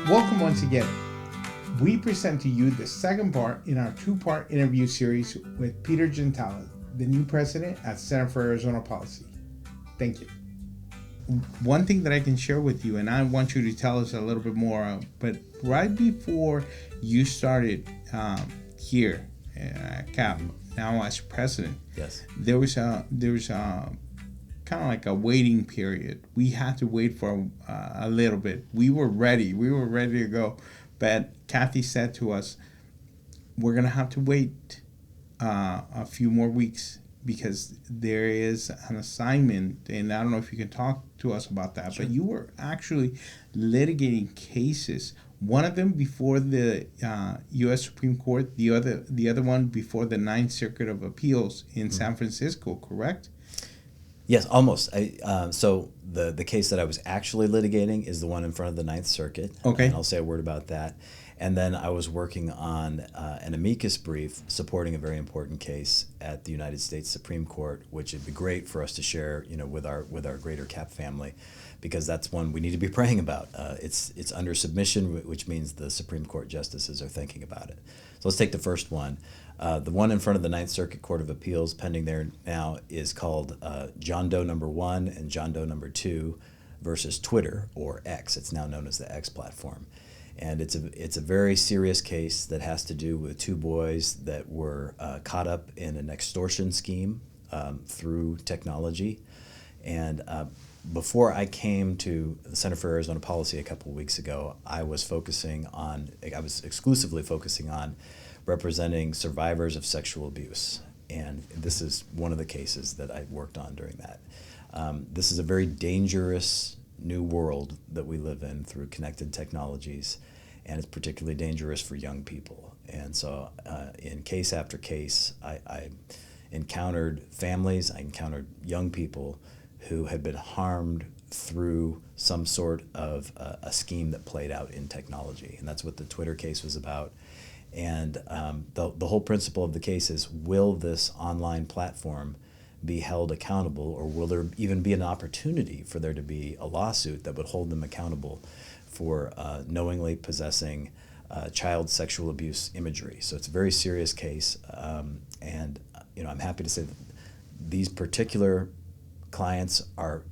Welcome once again. We present to you the second part in our two-part interview series with Peter Gentala, the new president at Center for Arizona Policy. Thank you. One thing that I can share with you, and I want you to tell us a little bit more, but right before you started here at CAP, now as president, yes, there was a kind of like a waiting period. We had to wait for a little bit. We were ready to go, but Kathy said to us, we're gonna have to wait a few more weeks because there is an assignment, and I don't know if you can talk to us about that. Sure. But you were actually litigating cases, one of them before the U.S. Supreme Court, the other one before the Ninth Circuit of Appeals in San Francisco, correct? Yes, almost. So the case that I was actually litigating is the one in front of the Ninth Circuit. Okay. And I'll say a word about that. And then I was working on an amicus brief supporting a very important case at the United States Supreme Court, which would be great for us to share, with our greater CAP family, because that's one we need to be praying about. It's under submission, which means the Supreme Court justices are thinking about it. So let's take the first one. The one in front of the Ninth Circuit Court of Appeals pending there now is called John Doe number 1 and John Doe number 2 versus Twitter, or X. It's now known as the X platform. And it's a very serious case that has to do with two boys that were caught up in an extortion scheme through technology. And before I came to the Center for Arizona Policy a couple of weeks ago, I was exclusively focusing on representing survivors of sexual abuse. And this is one of the cases that I worked on during that. This is a very dangerous new world that we live in through connected technologies, and it's particularly dangerous for young people. And so in case after case, I encountered families, I encountered young people who had been harmed through some sort of a scheme that played out in technology. And that's what the Twitter case was about. And the whole principle of the case is, will this online platform be held accountable, or will there even be an opportunity for there to be a lawsuit that would hold them accountable for knowingly possessing child sexual abuse imagery? So it's a very serious case, and I'm happy to say that these particular clients are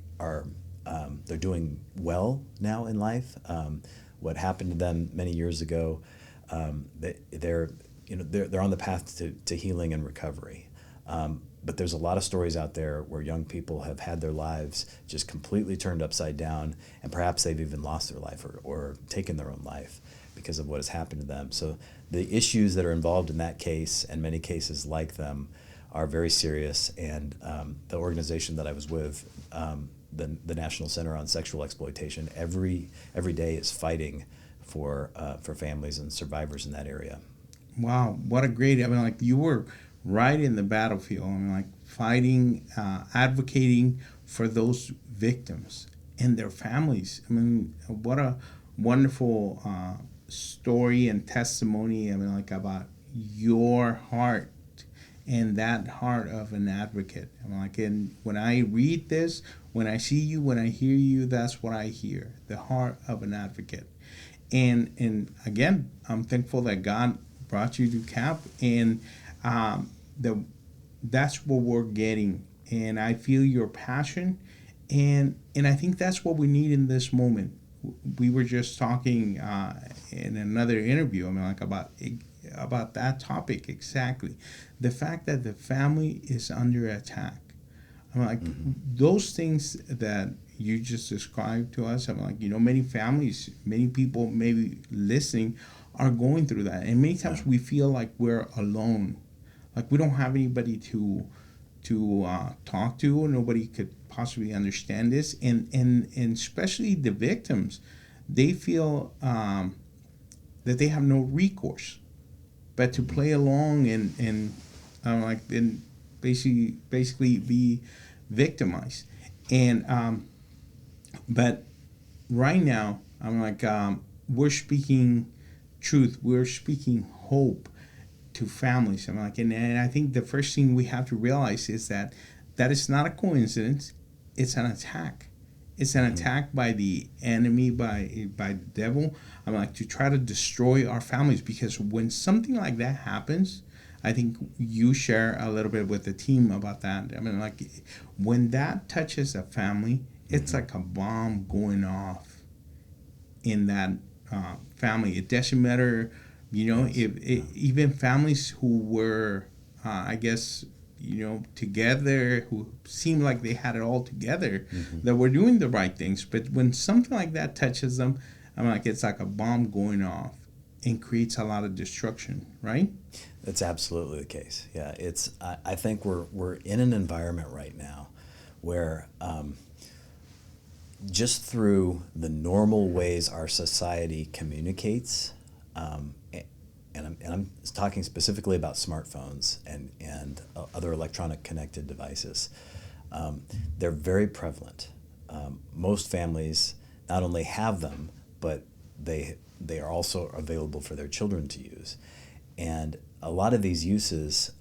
they're doing well now in life. What happened to them many years ago, they're on the path to healing and recovery. But there's a lot of stories out there where young people have had their lives just completely turned upside down, and perhaps they've even lost their life or taken their own life because of what has happened to them. So the issues that are involved in that case, and many cases like them, are very serious. And the organization that I was with, the National Center on Sexual Exploitation, every day is fighting for families and survivors in that area. Wow, what a great! You were right in the battlefield. Fighting, advocating for those victims and their families. What a wonderful story and testimony. About your heart and that heart of an advocate. And when I read this, when I see you, when I hear you, that's what I hear: the heart of an advocate. And again, I'm thankful that God brought you to CAP, and that's what we're getting. And I feel your passion, and I think that's what we need in this moment. We were just talking in another interview, about that topic exactly. The fact that the family is under attack. Those things that you just described to us, many families, many people maybe listening are going through that. And many times we feel like we're alone. Like we don't have anybody to talk to. Nobody could possibly understand this. And especially the victims, they feel that they have no recourse but to play along and basically be victimized. And but right now, we're speaking truth. We're speaking hope to families. And I think the first thing we have to realize is that is not a coincidence. It's an attack. It's an attack by the enemy, by the devil. I'm like, to try to destroy our families, because when something like that happens, I think you share a little bit with the team about that. I mean, like, when that touches a family, it's like a bomb going off in that family. It doesn't matter, Yes. even families who were, I guess, together, who seemed like they had it all together, Mm-hmm. that were doing the right things. But when something like that touches them, I'm like, it's like a bomb going off and creates a lot of destruction, right? That's absolutely the case. Yeah, it's. I think we're in an environment right now where just through the normal ways our society communicates, and I'm talking specifically about smartphones and other electronic connected devices. They're very prevalent. Most families not only have them, but they are also available for their children to use, and a lot of these uses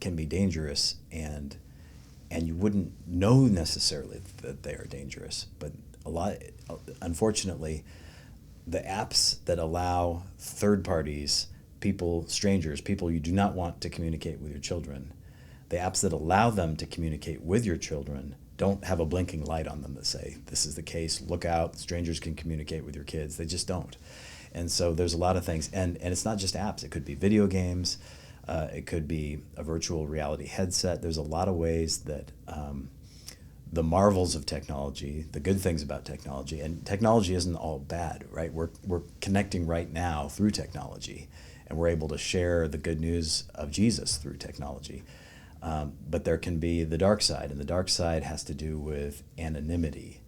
can be dangerous, and you wouldn't know necessarily that they are dangerous, but a lot, unfortunately, the apps that allow third parties, people, strangers, people you do not want to communicate with your children, the apps that allow them to communicate with your children don't have a blinking light on them that say, this is the case, look out, strangers can communicate with your kids. They just don't. And so there's a lot of things. And it's not just apps, it could be video games, it could be a virtual reality headset. There's a lot of ways that the marvels of technology, the good things about technology, and technology isn't all bad, right? We're connecting right now through technology, and we're able to share the good news of Jesus through technology. But there can be the dark side, and the dark side has to do with anonymity.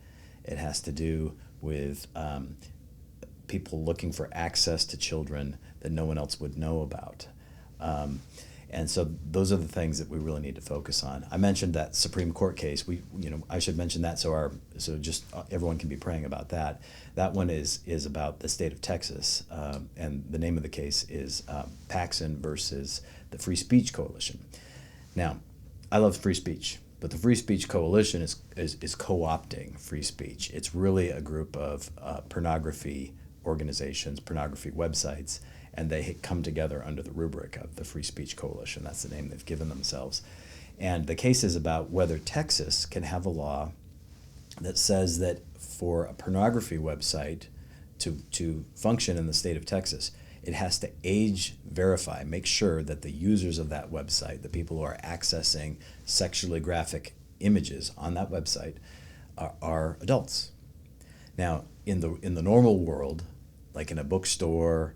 It has to do with people looking for access to children that no one else would know about. And so those are the things that we really need to focus on. I mentioned that Supreme Court case. I should mention that so just everyone can be praying about that. That one is about the state of Texas, and the name of the case is Paxson versus the Free Speech Coalition. Now, I love free speech, but the Free Speech Coalition is co-opting free speech. It's really a group of pornography organizations, pornography websites, and they come together under the rubric of the Free Speech Coalition. That's the name they've given themselves. And the case is about whether Texas can have a law that says that for a pornography website to function in the state of Texas, it has to age verify, make sure that the users of that website, the people who are accessing sexually graphic images on that website, are adults. Now, in the normal world, like in a bookstore,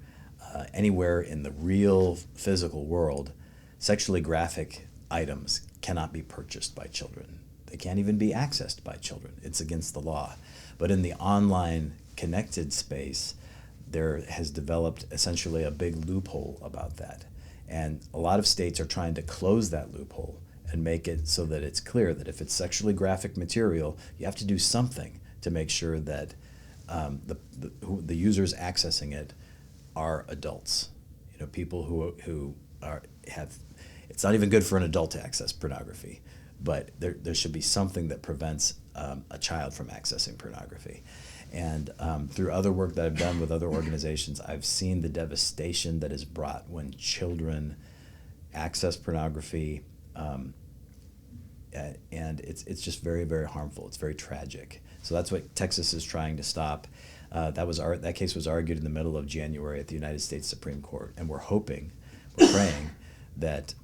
anywhere in the real physical world, sexually graphic items cannot be purchased by children. They can't even be accessed by children. It's against the law. But in the online connected space, there has developed essentially a big loophole about that. And a lot of states are trying to close that loophole and make it so that it's clear that if it's sexually graphic material, you have to do something to make sure that the users accessing it are adults. People who have. It's not even good for an adult to access pornography, but there should be something that prevents a child from accessing pornography. And through other work that I've done with other organizations, I've seen the devastation that is brought when children access pornography, and it's just very, very harmful. It's very tragic. So that's what Texas is trying to stop. That case was argued in the middle of January at the United States Supreme Court, and we're praying that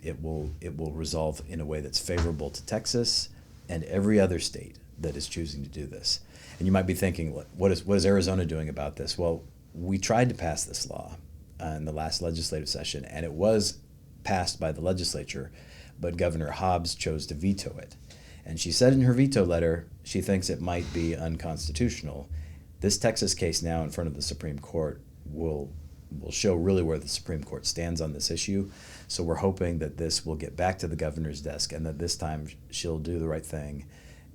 it will resolve in a way that's favorable to Texas and every other state that is choosing to do this. And you might be thinking, what is Arizona doing about this? Well, we tried to pass this law in the last legislative session, and it was passed by the legislature, but Governor Hobbs chose to veto it. And she said in her veto letter she thinks it might be unconstitutional. This Texas case now in front of the Supreme Court will show really where the Supreme Court stands on this issue. So we're hoping that this will get back to the governor's desk and that this time she'll do the right thing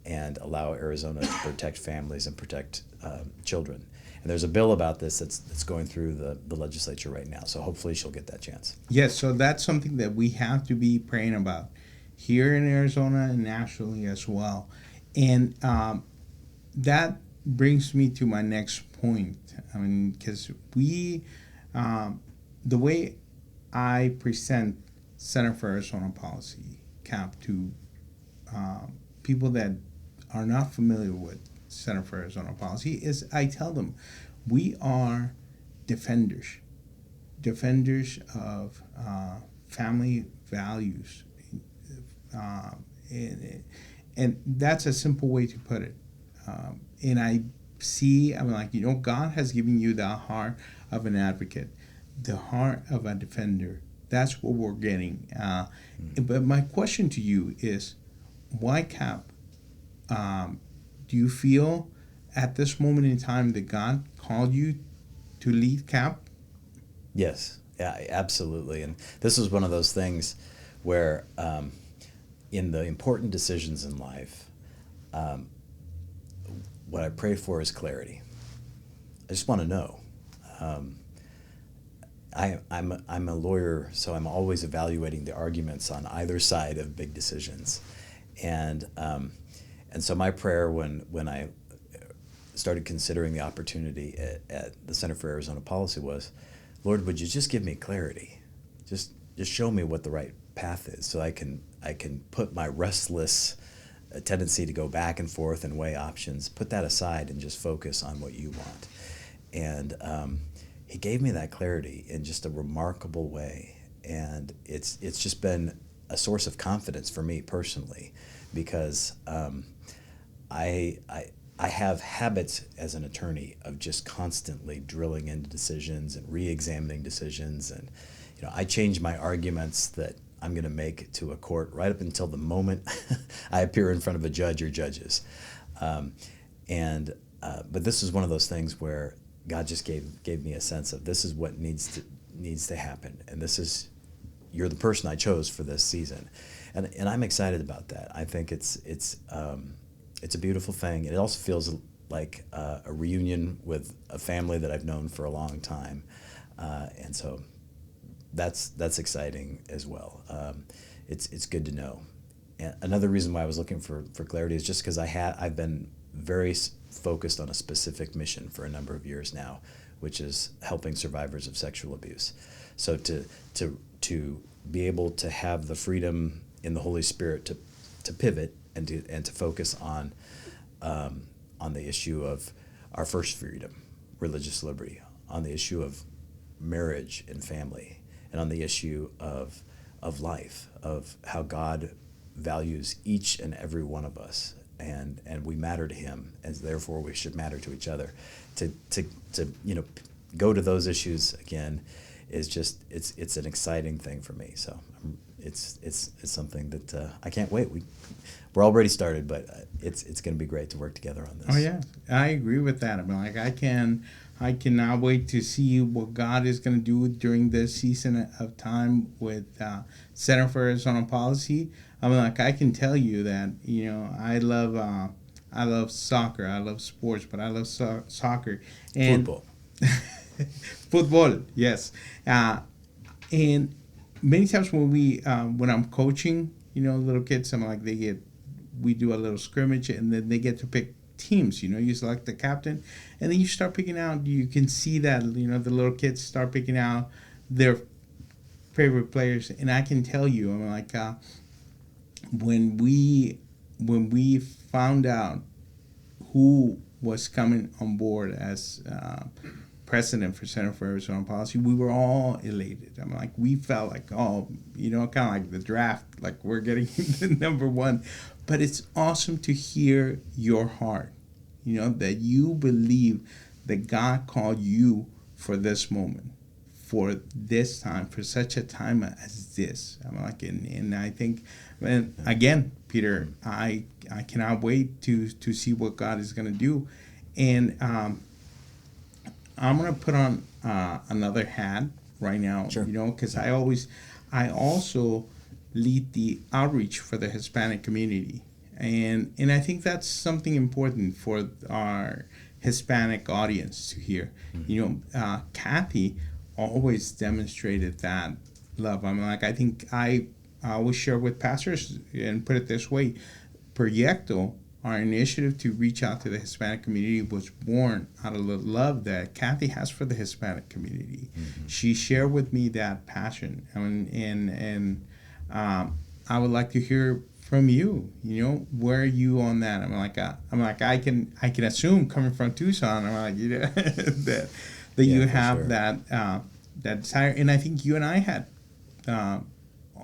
and allow Arizona to protect families and protect children. And there's a bill about this that's going through the legislature right now. So hopefully she'll get that chance. Yes, so that's something that we have to be praying about here in Arizona and nationally as well. And that brings me to my next point. I mean, because the way I present Center for Arizona Policy, CAP, to people that are not familiar with Center for Arizona Policy is I tell them we are defenders, defenders of family values, uh, and, and that's a simple way to put it. And I see, I'm like, God has given you the heart of an advocate, the heart of a defender. That's what we're getting. But my question to you is, why CAP? Do you feel at this moment in time that God called you to lead CAP? Yes, yeah, absolutely. And this was one of those things where, in the important decisions in life, what I pray for is clarity. I just want to know. I'm a lawyer, so I'm always evaluating the arguments on either side of big decisions, and so my prayer when I started considering the opportunity at the Center for Arizona Policy was, Lord, would you just give me clarity, just show me what the right path is, so I can put my restless tendency to go back and forth and weigh options, put that aside and just focus on what you want. And he gave me that clarity in just a remarkable way, and it's just been a source of confidence for me personally, because I have habits as an attorney of just constantly drilling into decisions and re-examining decisions, and I change my arguments that I'm going to make to a court right up until the moment I appear in front of a judge or judges, but this is one of those things where God just gave me a sense of, this is what needs to happen, and you're the person I chose for this season, and I'm excited about that. I think it's a beautiful thing. It also feels like a reunion with a family that I've known for a long time, and so that's exciting as well. It's good to know. And another reason why I was looking for clarity is just because I've been very focused on a specific mission for a number of years now, which is helping survivors of sexual abuse. So to be able to have the freedom in the Holy Spirit to pivot and to focus on the issue of our first freedom, religious liberty, on the issue of marriage and family, and on the issue of life, of how God values each and every one of us, and we matter to Him, and therefore we should matter to each other. To go to those issues again is just it's an exciting thing for me. So it's something that I can't wait. We're already started, but it's going to be great to work together on this. Oh yeah, I agree with that. I mean, like I cannot wait to see what God is going to do during this season of time with Center for Arizona Policy. I mean, like I can tell you that I love soccer, I love sports, but I love soccer and Football. football. Yes, and many times when I'm coaching, little kids, I'm like we do a little scrimmage, and then they get to pick teams. You select the captain, and then you start picking out. You can see that the little kids start picking out their favorite players, and I can tell you, I'm like when we found out who was coming on board as president for Center for Arizona Policy, we were all elated. I'm like, we felt like, kind of like the draft, like we're getting the number one. But it's awesome to hear your heart, that you believe that God called you for this moment, for this time, for such a time as this. I'm like, and I think, and again, Peter, I cannot wait to see what God is going to do. And I'm going to put on another hat right now, Sure. Because I also lead the outreach for the Hispanic community. And I think that's something important for our Hispanic audience to hear. Mm-hmm. Kathy always demonstrated that love. I mean, like, I think I always share with pastors and put it this way: Proyecto, our initiative to reach out to the Hispanic community was born out of the love that Kathy has for the Hispanic community. Mm-hmm. She shared with me that passion, I would like to hear from you. You know, where are you on that? I can assume coming from Tucson. I'm like, you know, that Yeah, you for have sure. that desire, and I think you and I had uh,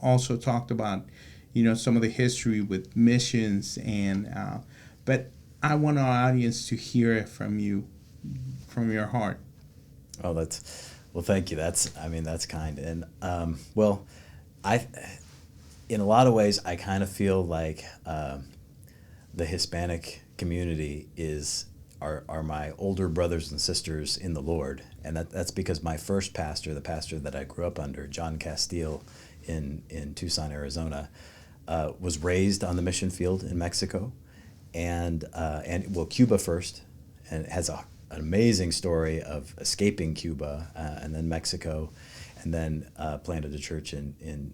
also talked about, you know, some of the history with missions, but I want our audience to hear it from you, from your heart. Oh, well, thank you. That's kind. And, well, I, in a lot of ways, I kind of feel like the Hispanic community are my older brothers and sisters in the Lord, and that's because my first pastor, the pastor that I grew up under, John Castile, in Tucson, Arizona, was raised on the mission field in Mexico, and well, Cuba first, and has an amazing story of escaping Cuba and then Mexico, and then planted a church in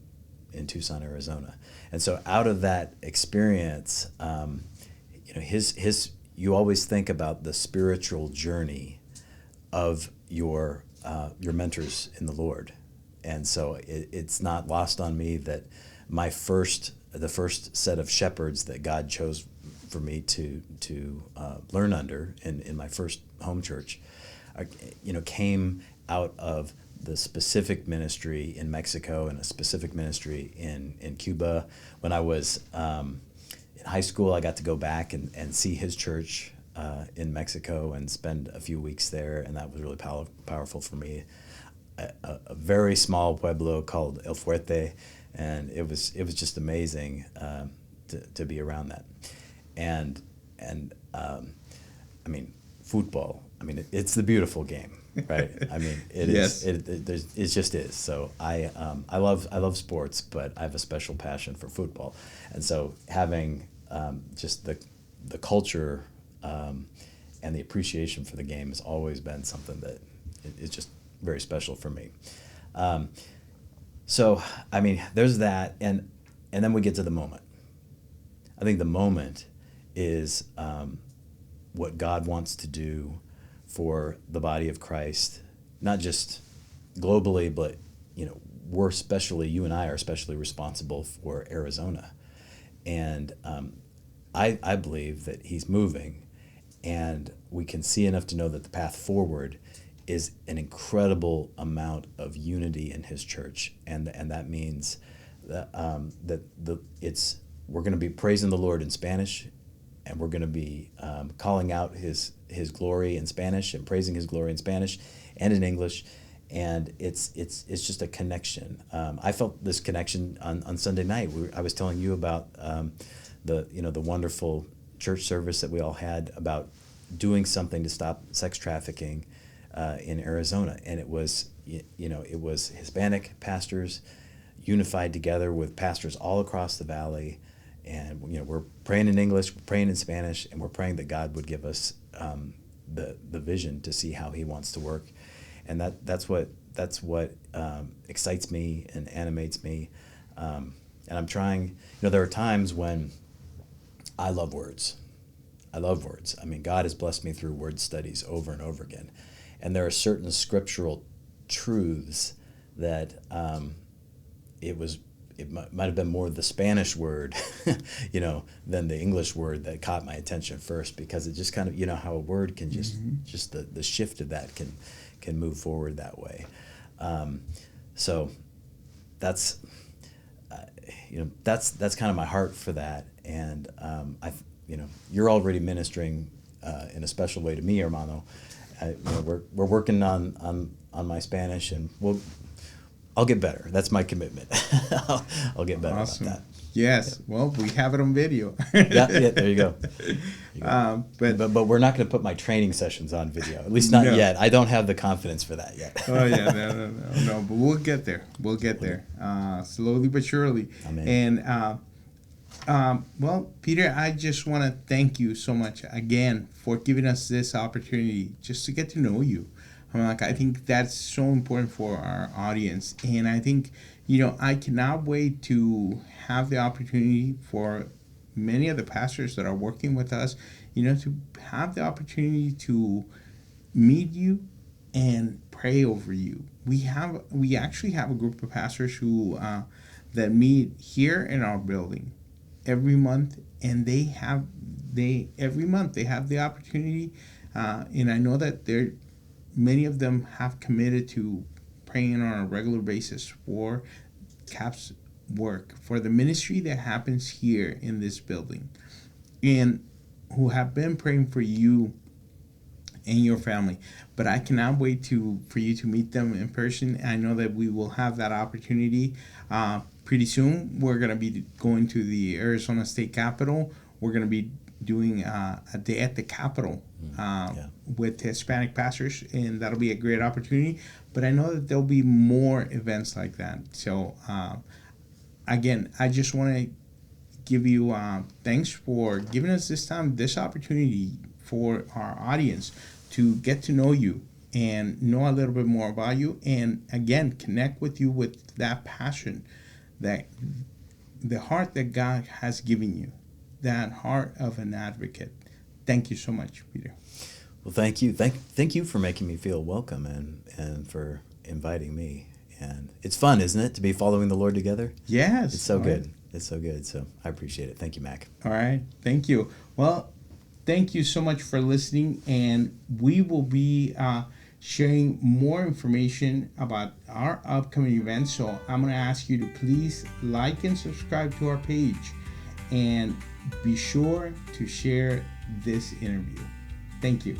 Tucson, Arizona. And so out of that experience, you know, you always think about the spiritual journey of your mentors in the Lord. And so it's not lost on me that the first set of shepherds that God chose for me to learn under in my first home church, you know, came out of the specific ministry in Mexico and a specific ministry in Cuba. When I was in high school, I got to go back and see his church in Mexico and spend a few weeks there, and that was really powerful for me. A very small pueblo called El Fuerte, and it was just amazing to be around that. And I mean, football. I mean, it's the beautiful game, right? I mean, it Yes. it just is. So I love sports, but I have a special passion for football, and so having just the culture and the appreciation for the game has always been something that is just very special for me. So I mean, there's that, and then we get to the moment. I think the moment is what God wants to do for the body of Christ, not just globally, but you know, you and I are especially responsible for Arizona, and I believe that He's moving, and we can see enough to know that the path forward is an incredible amount of unity in His church, and that means that we're going to be praising the Lord in Spanish, and we're going to be calling out His glory in Spanish and praising His glory in Spanish and in English, and it's just a connection. I felt this connection on Sunday night. I was telling you about the wonderful church service that we all had about doing something to stop sex trafficking in Arizona, and it was Hispanic pastors unified together with pastors all across the valley, and we're praying in English, we're praying in Spanish, and we're praying that God would give us the vision to see how He wants to work, and that's what excites me and animates me, and I'm trying. There are times when I love words. I mean, God has blessed me through word studies over and over again. And there are certain scriptural truths that it might have been more the Spanish word, than the English word that caught my attention first, because it just kind of, how a word can just the shift of that can move forward that way. So that's kind of my heart for that. And you're already ministering in a special way to me, hermano. We're working on my Spanish, and I'll get better. That's my commitment. I'll get better Awesome. about that. Yes. Yeah. Well, we have it on video. Yeah, there you go. But we're not going to put my training sessions on video. At least not yet. I don't have the confidence for that yet. Oh yeah, no. But we'll get there. We'll get there. Slowly but surely. Amen. And well, Peter, I just want to thank you so much again for giving us this opportunity just to get to know you. I think that's so important for our audience, and I think I cannot wait to have the opportunity for many of the pastors that are working with us, to have the opportunity to meet you and pray over you. We actually have a group of pastors who that meet here in our building every month, and they every month they have the opportunity, and I know that many of them have committed to praying on a regular basis for CAP's work, for the ministry that happens here in this building, and who have been praying for you and your family. But I cannot wait for you to meet them in person. I know that we will have that opportunity pretty soon. We're going to be going to the Arizona State Capitol. We're going to be doing a day at the Capitol with Hispanic pastors, and that'll be a great opportunity. But I know that there'll be more events like that. So again, I just want to give you thanks for giving us this opportunity for our audience to get to know you and know a little bit more about you, and again connect with you with that passion, that the heart that God has given you, that heart of an advocate. Thank you so much, Peter. Well, thank you. Thank you for making me feel welcome and for inviting me. And it's fun, isn't it, to be following the Lord together? Yes. It's so good. It's so good. So I appreciate it. Thank you, Mac. All right. Thank you. Well, thank you so much for listening, and we will be sharing more information about our upcoming events. So I'm going to ask you to please like and subscribe to our page, and be sure to share this interview. Thank you.